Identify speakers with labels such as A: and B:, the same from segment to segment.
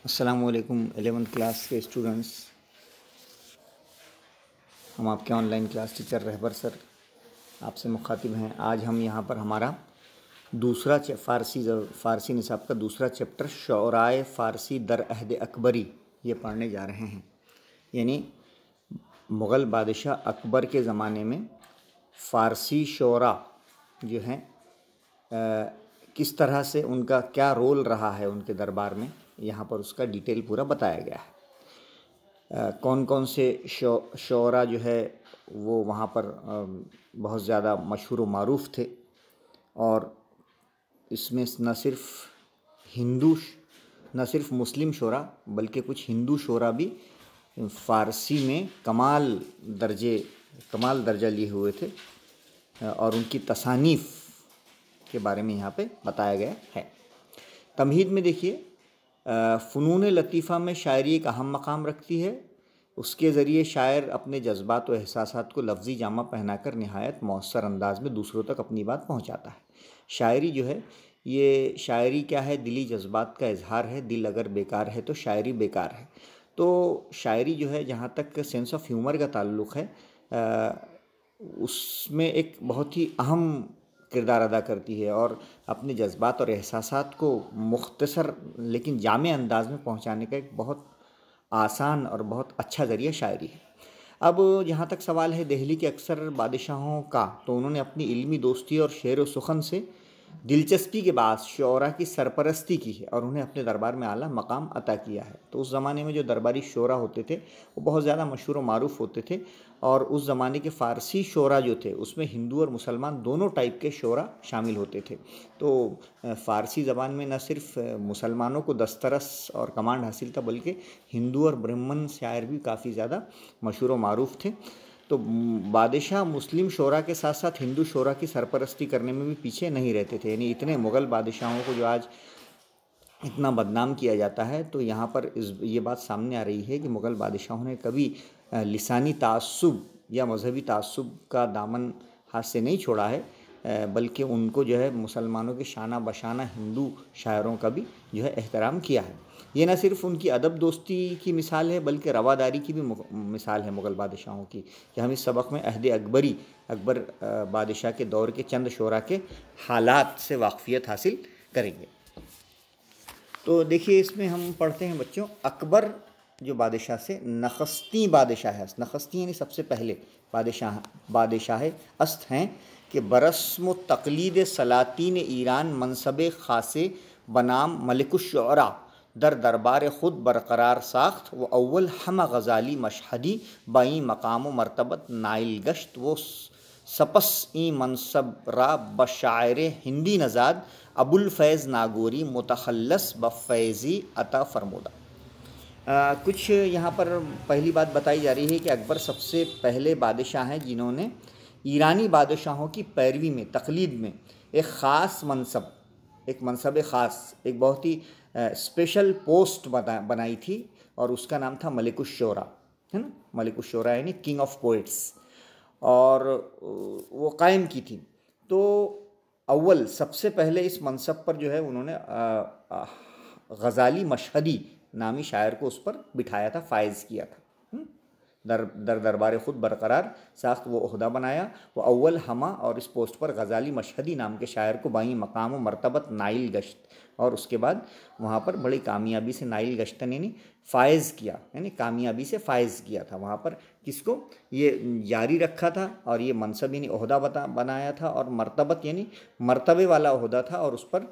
A: अस्सलामुअलैकुम 11th class के students. हम आपके ऑनलाइन क्लास टीचर रहबर सर आपसे मुखातिब हैं। आज हम यहाँ पर हमारा दूसरा फ़ारसी निसाब का दूसरा चैप्टर शौराए फ़ारसी दर अहद अकबरी ये पढ़ने जा रहे हैं। यानी मुग़ल बादशाह अकबर के ज़माने में फ़ारसी शोरा जो हैं किस तरह से उनका क्या रोल रहा है उनके दरबार में, यहाँ पर उसका डिटेल पूरा बताया गया है। कौन कौन से शोरा जो है वो वहाँ पर बहुत ज़्यादा मशहूर व मारूफ़ थे, और इसमें न सिर्फ मुस्लिम शोरा बल्कि कुछ हिंदू शोरा भी फ़ारसी में कमाल दर्जा लिए हुए थे, और उनकी तसानीफ़ के बारे में यहाँ पे बताया गया है। तमहीद में देखिए, फ़नून लतीफ़ा में शायरी एक अहम मकाम रखती है। उसके ज़रिए शायर अपने जज्बात व एहसासात को लफ्ज़ी जामा पहनाकर नहायत मौसर अंदाज में दूसरों तक अपनी बात पहुँचाता है। शायरी जो है, ये शायरी क्या है? दिली जज्बात का इजहार है। दिल अगर बेकार है तो शायरी बेकार है। तो शायरी जो है, जहाँ तक सेंस ऑफ ह्यूमर का ताल्लुक़ है, उसमें एक बहुत ही अहम किरदार अदा करती है, और अपने जज्बात और एहसासात को मुख्तसर लेकिन जामे अंदाज में पहुंचाने का एक बहुत आसान और बहुत अच्छा ज़रिया शायरी है। अब जहाँ तक सवाल है दिल्ली के अक्सर बादशाहों का, तो उन्होंने अपनी इल्मी दोस्ती और शेर व सुखन से दिलचस्पी के बाद शोरा की सरपरस्ती की है और उन्हें अपने दरबार में आला मकाम अता किया है। तो उस ज़माने में जो दरबारी शोरा होते थे वो बहुत ज़्यादा मशहूर व मारूफ़ होते थे, और उस ज़माने के फ़ारसी शोरा जो थे उसमें हिंदू और मुसलमान दोनों टाइप के शोरा शामिल होते थे। तो फ़ारसी ज़बान में न सिर्फ मुसलमानों को दस्तरस और कमांड हासिल था, बल्कि हिंदू और ब्राह्मण शायर भी काफ़ी ज़्यादा मशहूर व मारूफ़ थे। तो बादशाह मुस्लिम शोरा के साथ साथ हिंदू शोरा की सरपरस्ती करने में भी पीछे नहीं रहते थे। यानी इतने मुग़ल बादशाहों को जो आज इतना बदनाम किया जाता है, तो यहाँ पर ये बात सामने आ रही है कि मुग़ल बादशाहों ने कभी लिसानी तासुब या मजहबी तासुब का दामन हाथ से नहीं छोड़ा है, बल्कि उनको जो है मुसलमानों के शाना बशाना हिंदू शायरों का भी जो है एहतराम किया है। ये न सिर्फ उनकी अदब दोस्ती की मिसाल है, बल्कि रवादारी की भी मिसाल है मुग़ल बादशाहों की, कि हम इस सबक में अहद अकबर बादशाह के दौर के चंद शोरा के हालात से वाक़फ़ियत हासिल करेंगे। तो देखिए, इसमें हम पढ़ते हैं बच्चों, अकबर जो बादशाह से नखस्ती बादशाह है, नखस्ती यानी सबसे पहले बादशाह अस्त हैं, कि बरस्म तक़लीद सलातीन ईरान मनसब ख़ासे बनाम मलिकुश्शुअरा दर दरबार ख़ुद बरकरार साख्त व अव्वल हम गज़ाली मशहदी बाई मकाम मरतबत नाइल गश्त वो सपस ई मनसब रा बशायर हिंदी नज़ाद अबुल फैज़ नागोरी मुतखल्लस बफ़ैज़ी अता फरमोदा। कुछ यहाँ पर पहली बात बताई जा रही है कि अकबर सबसे पहले बादशाह हैं जिन्होंने ईरानी बादशाहों की पैरवी में, तक़लीद में एक ख़ास मनसब ख़ास, एक बहुत ही स्पेशल पोस्ट बनाई थी, और उसका नाम था मलिकुश्शोरा, है ना। मलिकुश्शोरा यानी किंग ऑफ पोइट्स, और वो कायम की थी। तो अव्वल सबसे पहले इस मनसब पर जो है उन्होंने गज़ाली मशहदी नामी शायर को उस पर बिठाया था, फ़ायज़ किया था। दरबार ख़ुद बरकरार साख्त वो ओहदा बनाया, वो अव्वल हमा, और इस पोस्ट पर गज़ाली मशहदी नाम के शायर को बाई मकाम मरतबत नाइल गश्त, और उसके बाद वहाँ पर बड़ी कामयाबी से नाइल गश्तन यानी फ़ायज़ किया, यानी कामयाबी से फ़ायज़ किया था। वहाँ पर किसको ये जारी रखा था, और ये मनसब यानी ओहदा बनाया था, और मरतबत यानी मरतबे वाला ओहदा था, और उस पर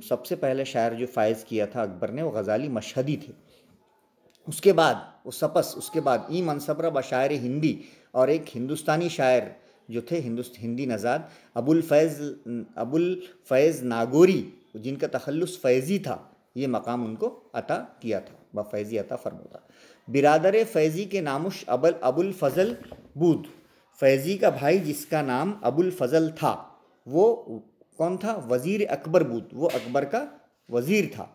A: सबसे पहले शायर जो फ़ायज़ किया था अकबर ने, वो गज़ाली मशहदी थे। उसके बाद ई मनसबरा बशायर हिंदी, और एक हिंदुस्तानी शायर जो थे हिंदी नज़ाद अबुल फैज़ नागोरी, जिनका तखल्लुस फ़ैज़ी था, ये मकाम उनको अता किया था, बफ़ैज़ी अता फरमोदा। बिरादर फ़ैज़ी के नामुश अबुल फ़ज़ल बूद, फ़ैज़ी का भाई जिसका नाम अबुल फ़ज़ल था, वो कौन था? वज़ीर अकबर बूद, वो अकबर का वज़ीर था।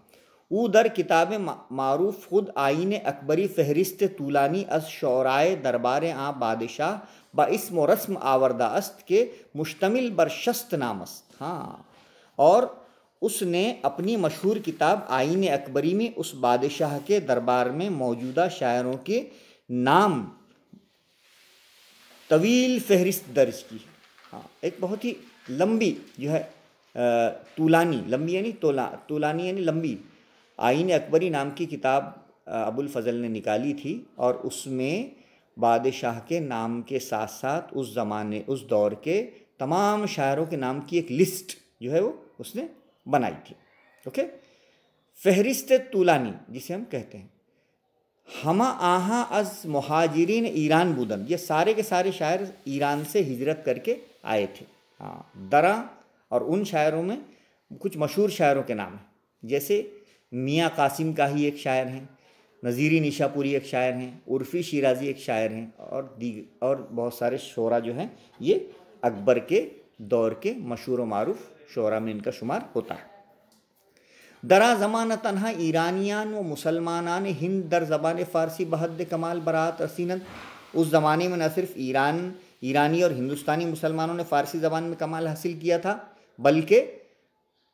A: ऊ दर किताब मारूफ खुद आईन अकबरी फहरिस्त तूलानी अस शौराए दरबार आ बादशाह ब इस्म रस्म आवरदा अस्त के मुश्तमिल बरशस्त नामस्त। हाँ, और उसने अपनी मशहूर किताब आईन अकबरी में उस बादशाह के दरबार में मौजूदा शायरों के नाम तवील फहरिस्त दर्ज की। हाँ, एक बहुत ही लंबी जो है तूलानी, लंबी यानी तूलानी यानी लंबी, आईन अकबरी नाम की किताब अबुल फजल ने निकाली थी, और उसमें बादशाह के नाम के साथ साथ उस ज़माने उस दौर के तमाम शायरों के नाम की एक लिस्ट जो है वो उसने बनाई थी। ओके, फहरिस्त तूलानी जिसे हम कहते हैं। हमा आहा अज मुहाजिरीन ईरान बुदन, ये सारे के सारे शायर ईरान से हिजरत करके आए थे। हाँ, दरा, और उन शायरों में कुछ मशहूर शायरों के नाम हैं, जैसे मियाँ कासिम काही एक शायर हैं, नज़ीरी निशापुरी एक शायर हैं, उर्फ़ी शिराज़ी एक शायर हैं, और बहुत सारे शोरा जो हैं ये अकबर के दौर के मशहूर व मारूफ शोरा में इनका शुमार होता है। दरा ज़माना तन्हा ईरानियान व मुसलमानान हिंद दर ज़बान फ़ारसी बहद कमाल बरात रसीनत, उस ज़माने में न सिर्फ ईरानी और हिंदुस्तानी मुसलमानों ने फ़ारसी ज़बान में कमाल हासिल किया था, बल्कि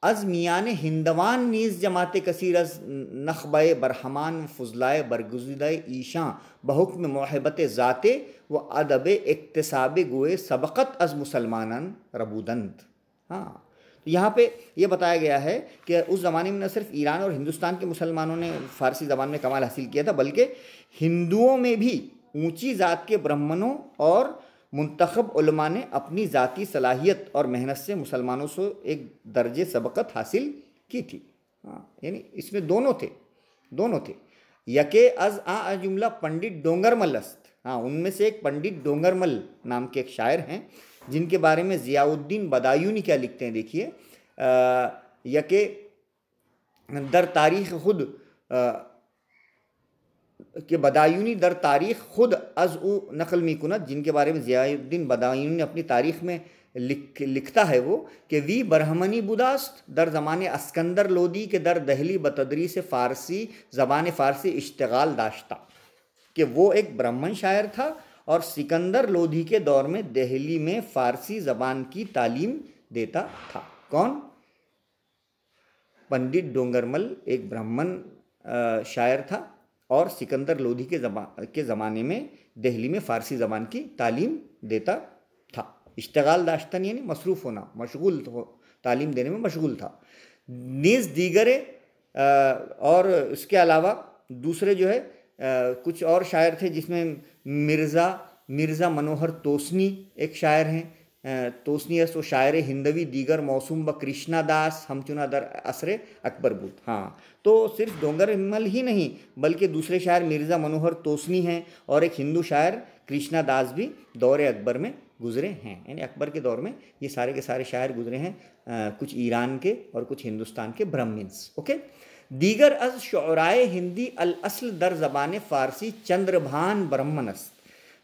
A: अज़मियान हिंदवान नीज़ जमात कसीर अज़ नखबे बरहमान फुजलाए बरगुज़िदा ईशां बहुक्म मोहब्बत ज़ाते व अदब इक्तसाब गोए सबक़त अज़ मुसलमानन रबूदंत। हाँ, तो यहाँ पे ये बताया गया है कि उस ज़माने में न सिर्फ ईरान और हिंदुस्तान के मुसलमानों ने फ़ारसी ज़बान में कमाल हासिल किया था, बल्कि हिंदुओं में भी ऊंची ज़ात के ब्राह्मणों और मुंतखब उलमा ने अपनी ज़ाती सलाहियत और मेहनत से मुसलमानों से एक दर्जे सबक़त हासिल की थी। हाँ, यानी इसमें दोनों थे। यके अज़ आ जुमला पंडित डोंगरमल अस्त। हाँ, उनमें से एक पंडित डोंगरमल नाम के एक शायर हैं, जिनके बारे में ज़ियाउद्दीन बदायूनी क्या लिखते हैं, देखिए। यके दर तारीख़ खुद कि बदायूनी दर तारीख़ खुद अज़ उ नकल मी कुनत, जिनके बारे में ज़ियाउद्दीन बदायूनी ने अपनी तारीख़ में लिखता है वो कि वी बरहमनी बुदास्त दर ज़माने अस्कंदर लोदी के दर दहली बतदरी से फ़ारसी ज़बान फ़ारसी इश्तिगाल दाश्ता, कि वो एक ब्राह्मण शायर था और सिकंदर लोधी के दौर में दिल्ली में फ़ारसी ज़बान की तालीम देता था। कौन? पंडित डोंगरमल एक ब्राह्मण शायर था और सिकंदर लोधी के ज़माने में दिल्ली में फ़ारसी ज़बान की तालीम देता था। इश्तिगाल दाश्तन यानी मसरूफ़ होना, मशगूल हो, तालीम देने में मशगूल था। नीज़ दीगरे, और इसके अलावा दूसरे जो है कुछ और शायर थे, जिसमें मिर्ज़ा मनोहर तोसनी एक शायर हैं। तोसनी है तो शायर हिंदवी दीगर मौसूम ब कृष्णा दास हमचुना दर असरे अकबर बुत। हाँ, तो सिर्फ डोंगरमल ही नहीं बल्कि दूसरे शायर मिर्ज़ा मनोहर तोसनी हैं और एक हिंदू शायर कृष्णा दास भी दौर अकबर में गुज़रे हैं। यानी अकबर के दौर में ये सारे के सारे शायर गुज़रे हैं, कुछ ईरान के और कुछ हिंदुस्तान के ब्राह्मण्स। ओके, दीगर अज शुअराए हिंदी अल असल दर ज़बान फ़ारसी चंद्रभान ब्रह्मनस्त।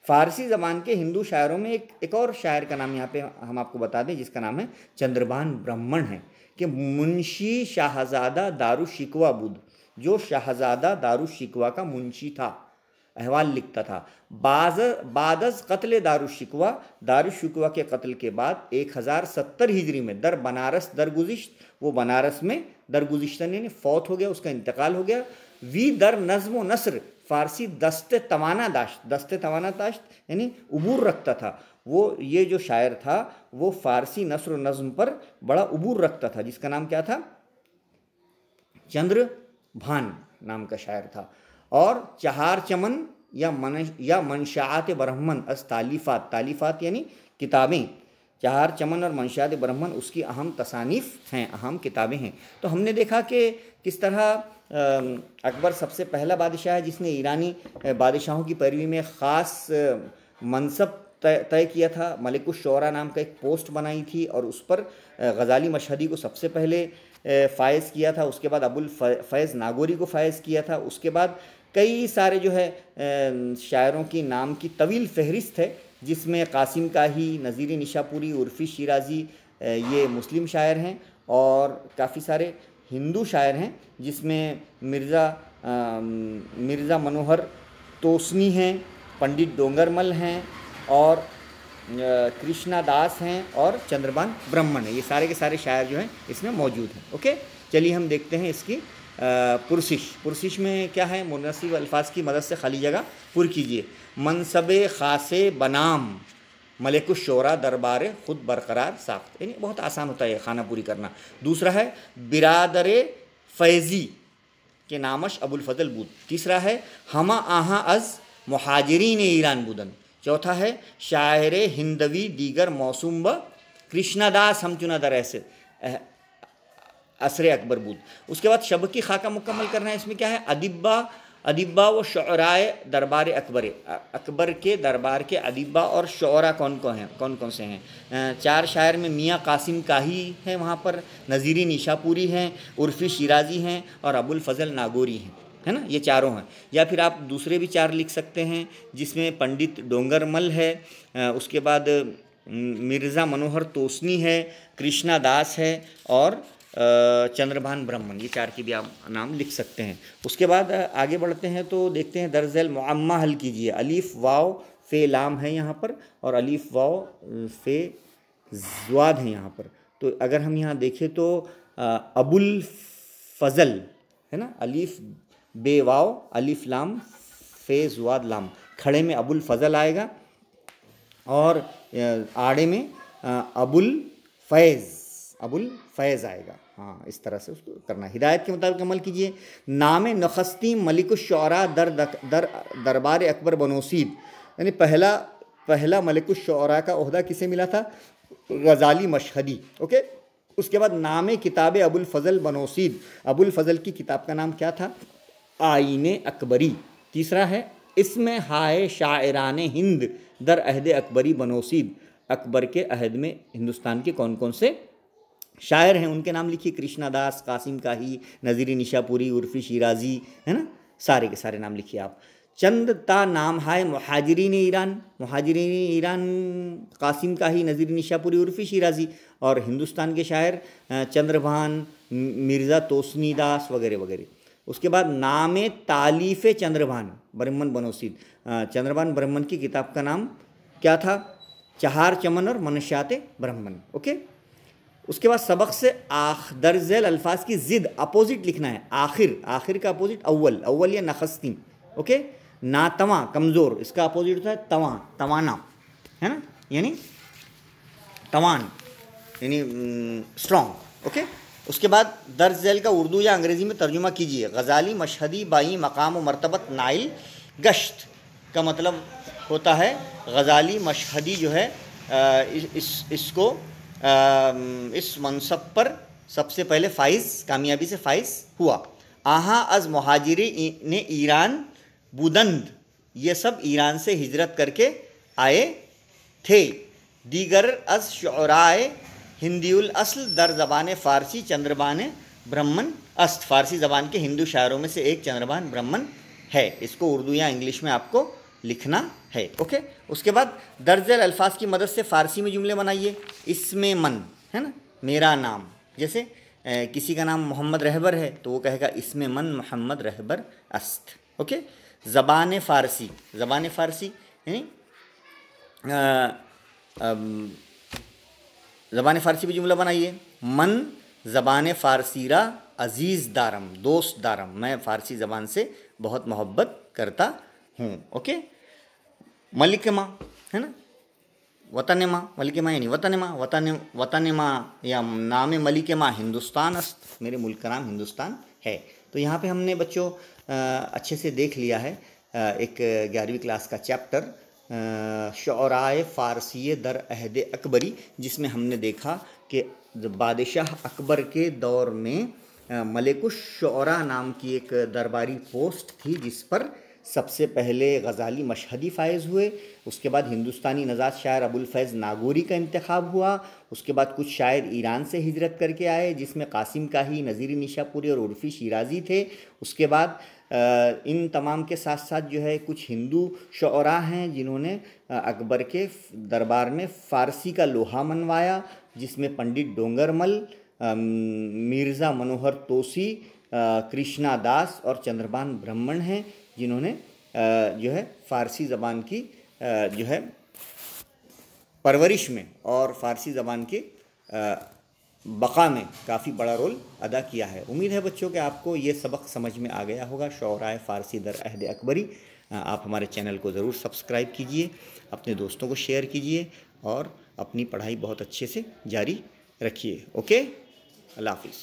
A: फ़ारसी ज़बान के हिंदू शायरों में एक और शायर का नाम यहाँ पे हम आपको बता दें, जिसका नाम है चंद्रभान ब्राह्मण है, कि मुंशी शाहज़ादा दारुशिकवा बुध, जो शाहज़ादा दारुशिकवा का मुंशी था, अहवाल लिखता था। बादज कत्ल दारुशिकवा के कत्ल के बाद 1070 हिजरी में दर बनारस दरगुज़िश्त, वो बनारस में दरगुज़िश्तन यानी फौत हो गया, उसका इंतकाल हो गया। वी दर नज़्म व नस्र फ़ारसी दस्ते तवाना दाश्त यानी उबूर रखता था। वो ये जो शायर था वो फ़ारसी नस्र व नज़्म पर बड़ा उबूर रखता था, जिसका नाम क्या था? चंद्रभान नाम का शायर था। और चहार चमन या मंशात ब्रह्मन अस तालीफ़ात यानी किताबें, चहार चमन और मंशात ब्रह्मन उसकी अहम तसानीफ़ हैं, अहम किताबें हैं। तो हमने देखा कि किस तरह अकबर सबसे पहला बादशाह है जिसने ईरानी बादशाहों की पैरवी में ख़ास मनसब तय किया था। मलिकुश शोरा नाम का एक पोस्ट बनाई थी और उस पर गज़ाली मशहदी को सबसे पहले फ़ायज़ किया था। उसके बाद अबुल फैज़ नागौरी को फ़ायज़ किया था। उसके बाद कई सारे जो है शायरों की नाम की तवील फहरिस्त है, जिसमें कासिम काही, नज़ीरी निशापुरी, उर्फ़ी शिराज़ी ये मुस्लिम शायर हैं, और काफ़ी सारे हिंदू शायर हैं जिसमें मिर्ज़ा मनोहर तोसनी हैं, पंडित डोंगरमल हैं, और कृष्णा दास हैं और चंद्रभान ब्राह्मण है। ये सारे के सारे शायर जो हैं इसमें मौजूद हैं। ओके, चलिए हम देखते हैं इसकी पुरसिश। पुरसिश में क्या है? मुनसिब अल्फाज की मदद से खाली जगह पुर कीजिए। मनसब ख़ासे बनाम मलिकुश शोरा दरबार ख़ुद बरकरार साख्त, यानी बहुत आसान होता है खाना पूरी करना। दूसरा है बिरादर फैज़ी के नामश अबुल फजल बूद। तीसरा है हमा आहा अज़ मुहाजिरीन ईरान बुदन। चौथा है शायर हिंदवी दीगर मौसूम ब कृष्णदास हम चुना दर ऐसे असर अकबर बूद। उसके बाद शब की खाका मुकम्मल करना है। इसमें क्या है? अदिब्बा व शुअराए दरबार अकबर, अकबर के दरबार के अदिब्बा और शुअरा कौन कौन से हैं? चार शायर में मियाँ कासिम काही हैं, वहाँ पर नज़ीरी निशापुरी हैं, उर्फ़ी शिराजी हैं और अबुल फ़ज़ल नागौरी हैं, है ना? ये चारों हैं। या फिर आप दूसरे भी चार लिख सकते हैं जिसमें पंडित डोंगरमल है, उसके बाद मिर्ज़ा मनोहर तोसनी है, कृष्णा दास है और चंद्रभान ब्राह्मण। ये चार की भी आप नाम लिख सकते हैं। उसके बाद आगे बढ़ते हैं तो देखते हैं दर्ज़ल मुअम्मा हल कीजिए। अलीफ वाव फ़े लाम है यहाँ पर और अलीफ वाव फ़े ज़्वाद है यहाँ पर। तो अगर हम यहाँ देखें तो अबुल फ़ज़ल है ना, अलीफ बे वाव अलीफ लाम फ़े ज़्वाद लाम, खड़े में अबुल फ़ज़ल आएगा और आड़े में अबुल फ़ैज़ आएगा। हाँ, इस तरह से उसको करना है। हिदायत के मुताबिक अमल कीजिए। नाम नखस्ती मलिकुश शुअरा दरबार अकबर बनोसीब, यानी पहला मलिकुश शुअरा का ओहदा किसे मिला था? गज़ाली मशहदी। ओके, उसके बाद नाम किताब अबुल फ़ज़ल बनोसीब, अबुल फ़ज़ल की किताब का नाम क्या था? आईने अकबरी। तीसरा है इसमें हाय शायरान हिंद दर अहद अकबरी बनोसीब, अकबर के अहद में हिंदुस्तान के कौन कौन से शायर हैं उनके नाम लिखिए। कृष्णा दास, कासिम काही, नज़ीरी निशापुरी, उर्फ़ी शिराजी, है ना? सारे के सारे नाम लिखिए आप। चंद ता नाम है मुहाजिरीन ईरान, कासिम काही, नज़ीरी निशापुरी, उर्फ़ी शिराजी। और हिंदुस्तान के शायर चंद्रभान, मिर्ज़ा तोसनी दास वगैरह वगैरह। उसके बाद नाम तालीफ़ चंद्रभान ब्राह्मण बनोसीब, चंद्रभान ब्राह्मण की किताब का नाम क्या था? चहार चमन और मनशात ब्राह्मण। ओके, उसके बाद सबक से दर्ज़ेल अल्फाज की ज़िद अपोजिट लिखना है। आखिर का अपोजिट अव्वल या नखस्ती। ओके, नातवा कमज़ोर, इसका अपोजिट होता है तवाना, है ना, यानी तवान यानी स्ट्रॉन्ग। ओके, उसके बाद दर्ज़ेल का उर्दू या अंग्रेज़ी में तर्जुमा कीजिए। गज़ाली मशहदी बाई मकाम व मरतबत नाइल गश्त का मतलब होता है गज़ाली मशहदी जो है इसको इस मनसब पर सबसे पहले कामयाबी से फ़ाइज़ हुआ। आहा अज़ मुहाजिरी ने ईरान बुदंद, ये सब ईरान से हिजरत करके आए थे। दीगर अज़ शुअराए हिंदीउल अस्ल दर ज़बान फ़ारसी चंद्रभान ब्राह्मण अस्त, फ़ारसी ज़बान के हिंदू शायरों में से एक चंद्रभान ब्राह्मण है। इसको उर्दू या इंग्लिश में आपको लिखना है। ओके, उसके बाद दर्ज़ेल अल्फाज की मदद से फ़ारसी में जुमले बनाइए। इसमें मन है ना, मेरा नाम, जैसे किसी का नाम मोहम्मद रहबर है तो वो कहेगा इसमें मन मोहम्मद रहबर अस्त। ओके, ज़बान फ़ारसी यानी ज़बान फ़ारसी भी जुमला बनाइए। मन ज़बान फ़ारसी रा अज़ीज़ दारम, दोस्त दारम, मैं फ़ारसी ज़बान से बहुत मोहब्बत करता हूँ। ओके, मलिकमा है ना, वतन माँ, मलिकमा यानी वतन माँ या नाम मलिकमा हिंदुस्तान अस्त, मेरे मुल्क का नाम हिंदुस्तान है। तो यहाँ पे हमने बच्चों अच्छे से देख लिया है एक 11वीं क्लास का चैप्टर शुअराए फ़ारसी दर अहद अकबरी, जिसमें हमने देखा कि बादशाह अकबर के दौर में मलिकुश शुअरा नाम की एक दरबारी पोस्ट थी जिस पर सबसे पहले गज़ाली मशहदी फ़ाइज़ हुए। उसके बाद हिंदुस्तानी नज़ात शायर अबुल फ़ैज़ नागौरी का इंतखाब हुआ। उसके बाद कुछ शायर ईरान से हिजरत करके आए जिसमें कासिम काही, नज़ीरी निशापुरी और उर्फ़ी शिराजी थे। उसके बाद इन तमाम के साथ साथ जो है कुछ हिंदू शुअरा हैं जिन्होंने अकबर के दरबार में फ़ारसी का लोहा मनवाया, जिसमें पंडित डोंगरमल, मिर्ज़ा मनोहर तोसी, कृष्णा दास और चंद्रभान ब्राह्मण हैं जिन्होंने जो है फ़ारसी ज़बान की जो है परवरिश में और फ़ारसी ज़बान के बक़ा में काफ़ी बड़ा रोल अदा किया है। उम्मीद है बच्चों कि आपको ये सबक समझ में आ गया होगा, शोराए फ़ारसी दर अहद अकबरी। आप हमारे चैनल को ज़रूर सब्सक्राइब कीजिए, अपने दोस्तों को शेयर कीजिए और अपनी पढ़ाई बहुत अच्छे से जारी रखिए। ओके, अल्लाह हाफ़िज़।